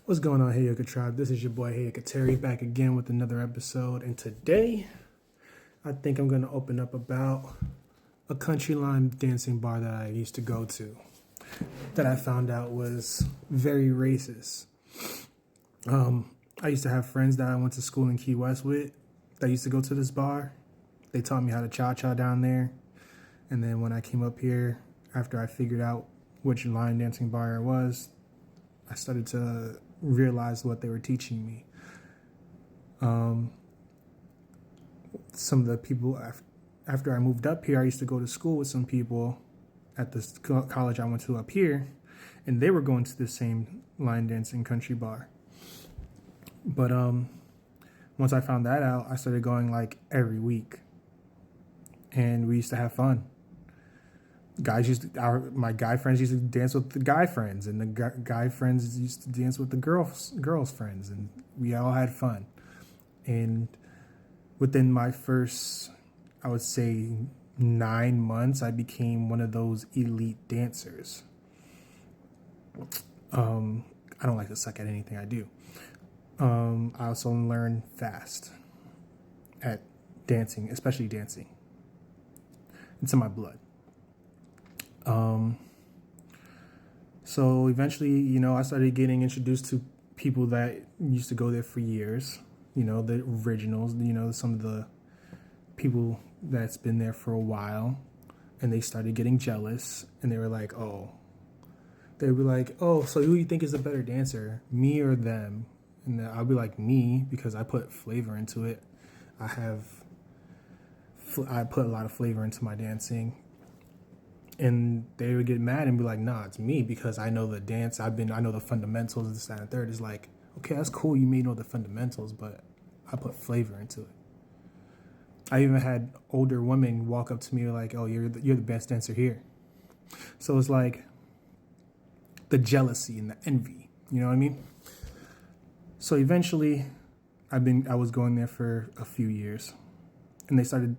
What's going on, Hey Yucca Tribe? This is your boy, Hey Yucca Terry, back again with another episode. And today, I think I'm going to open up about a country line dancing bar that I used to go to that I found out was very racist. I used to have friends that I went to school in Key West with that used to go to this bar. They taught me how to cha-cha down there. And then when I came up here, after I figured out which line dancing bar it was, I started to realize what they were teaching me. Some of the people, after I moved up here, I used to go to school with some people at the college I went to up here, and they were going to the same line dancing country bar. But once I found that out, I started going like every week, and we used to have fun. My guy friends used to dance with the guy friends, and the guy friends used to dance with the girls friends, and we all had fun. And within my first, I would say, 9 months, I became one of those elite dancers. I don't like to suck at anything I do. I also learned fast at dancing, especially dancing. It's in my blood. So eventually, I started getting introduced to people that used to go there for years, the originals, some of the people that's been there for a while, and they started getting jealous, and they were like, oh, so who do you think is a better dancer, me or them? And I'll be like, me, because I put flavor into it. I put a lot of flavor into my dancing. And they would get mad and be like, nah, it's me, because I know the dance. I know the fundamentals, this, that, and third. It's like, okay, that's cool. You may know the fundamentals, but I put flavor into it. I even had older women walk up to me like, oh, you're the best dancer here. So it's like the jealousy and the envy. You know what I mean? So eventually, I was going there for a few years, and they started,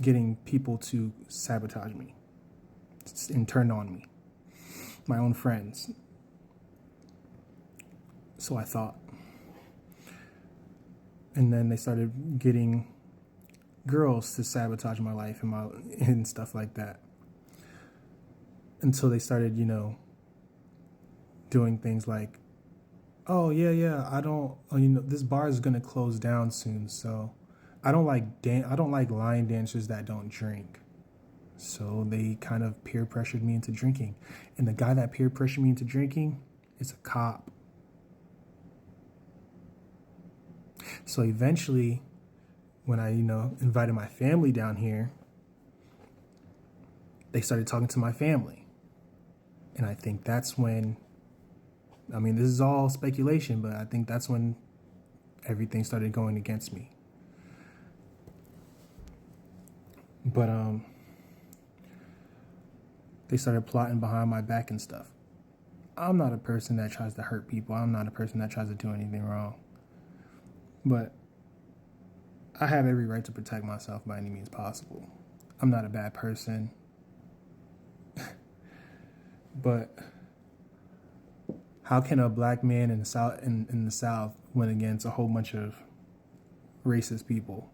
getting people to sabotage me and turn on me, my own friends. So I thought. And then they started getting girls to sabotage my life and stuff like that. Until they started, doing things like, oh, yeah, this bar is going to close down soon, so I don't like line dancers that don't drink. So they kind of peer pressured me into drinking. And the guy that peer pressured me into drinking is a cop. So eventually, when I, invited my family down here, they started talking to my family. And I think that's when, this is all speculation, but I think that's when everything started going against me. But, they started plotting behind my back and stuff. I'm not a person that tries to hurt people. I'm not a person that tries to do anything wrong. But I have every right to protect myself by any means possible. I'm not a bad person. But how can a black man in the South win against a whole bunch of racist people?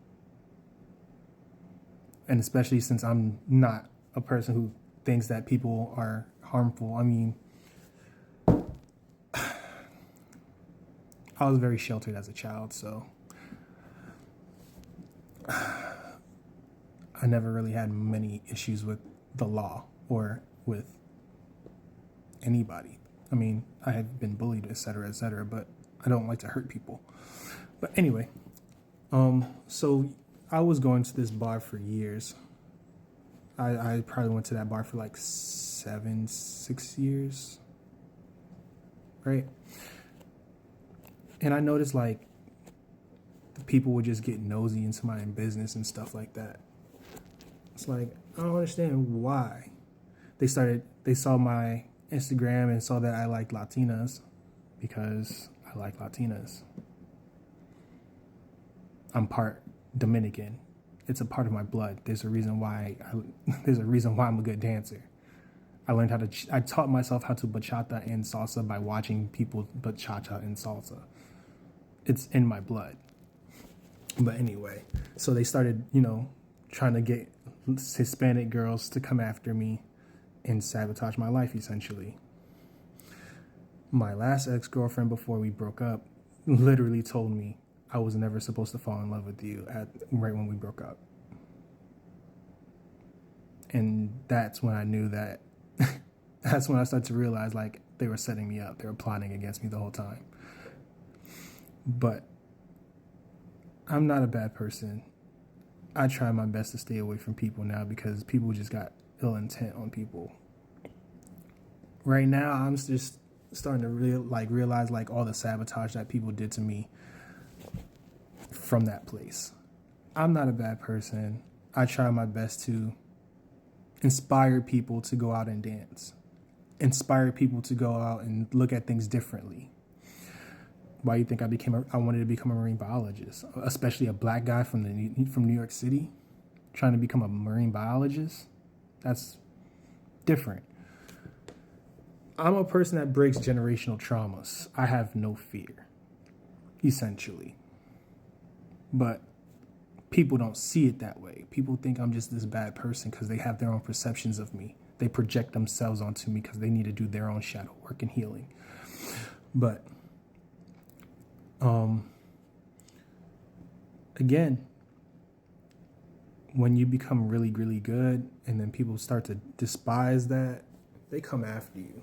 And especially since I'm not a person who thinks that people are harmful. I was very sheltered as a child, so I never really had many issues with the law or with anybody. I have been bullied, etc., but I don't like to hurt people. But anyway, so I was going to this bar for years. I probably went to that bar for like 6 years, right? And I noticed like the people would just get nosy into my business and stuff like that. It's like, I don't understand why. They saw my Instagram and saw that I liked Latinas, because I like Latinas. I'm part Dominican. It's a part of my blood. There's a reason why I'm a good dancer. I taught myself how to bachata and salsa by watching people bachata and salsa. It's in my blood. But anyway, so they started, trying to get Hispanic girls to come after me and sabotage my life, essentially. My last ex-girlfriend before we broke up literally told me I was never supposed to fall in love with you right when we broke up. And that's when I knew that, that's when I started to realize, like, they were setting me up. They were plotting against me the whole time. But I'm not a bad person. I try my best to stay away from people now because people just got ill intent on people. Right now, I'm just starting to realize like all the sabotage that people did to me from that place. I'm not a bad person. I try my best to inspire people to go out and dance, inspire people to go out and look at things differently. Why do you think I wanted to become a marine biologist, especially a black guy from New York City, trying to become a marine biologist? That's different. I'm a person that breaks generational traumas. I have no fear, essentially. But people don't see it that way. People think I'm just this bad person because they have their own perceptions of me. They project themselves onto me because they need to do their own shadow work and healing. But again, when you become really, really good and then people start to despise that, they come after you.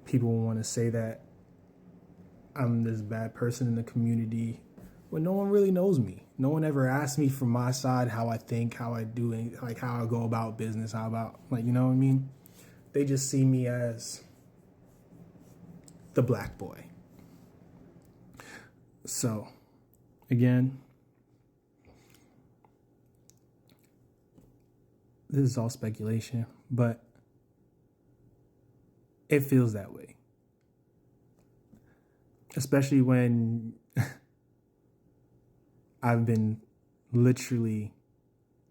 People want to say that I'm this bad person in the community when no one really knows me. No one ever asked me from my side how I think, how I do, like how I go about business, how about, like, you know what I mean? They just see me as the black boy. So, again, this is all speculation, but it feels that way. Especially when I've been literally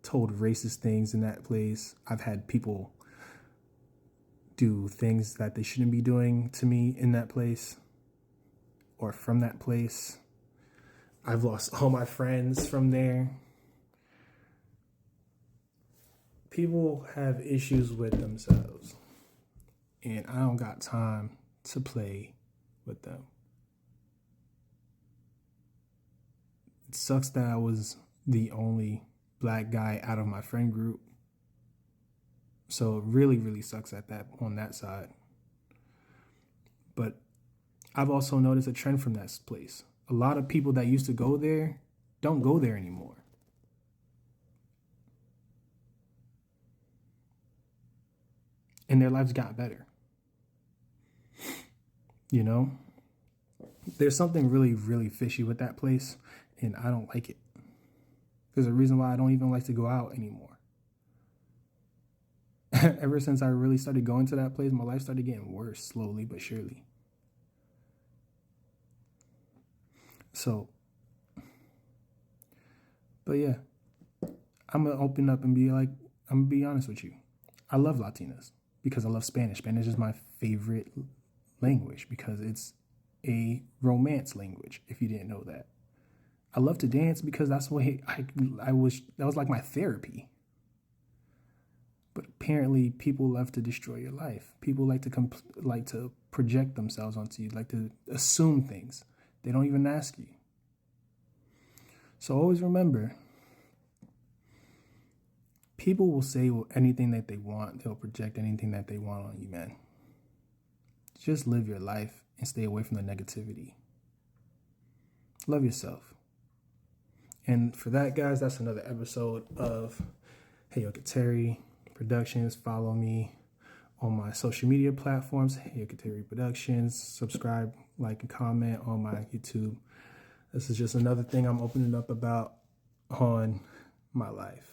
told racist things in that place. I've had people do things that they shouldn't be doing to me in that place or from that place. I've lost all my friends from there. People have issues with themselves, and I don't got time to play with them. It sucks that I was the only black guy out of my friend group. So it really, really sucks on that side. But I've also noticed a trend from that place. A lot of people that used to go there don't go there anymore. And their lives got better. You know? There's something really, really fishy with that place, and I don't like it. There's a reason why I don't even like to go out anymore. Ever since I really started going to that place, my life started getting worse, slowly but surely. So, but yeah, I'm going to open up and I'm going to be honest with you. I love Latinas because I love Spanish. Spanish is my favorite language because it's a romance language, if you didn't know that. I love to dance because that's the way that was like my therapy. But apparently people love to destroy your life. People like to project themselves onto you, like to assume things. They don't even ask you. So always remember, people will say anything that they want. They'll project anything that they want on you, man. Just live your life and stay away from the negativity. Love yourself. And for that, guys, that's another episode of Hayokateri Productions. Follow me on my social media platforms, Hayokateri Productions. Subscribe, like, and comment on my YouTube. This is just another thing I'm opening up about on my life.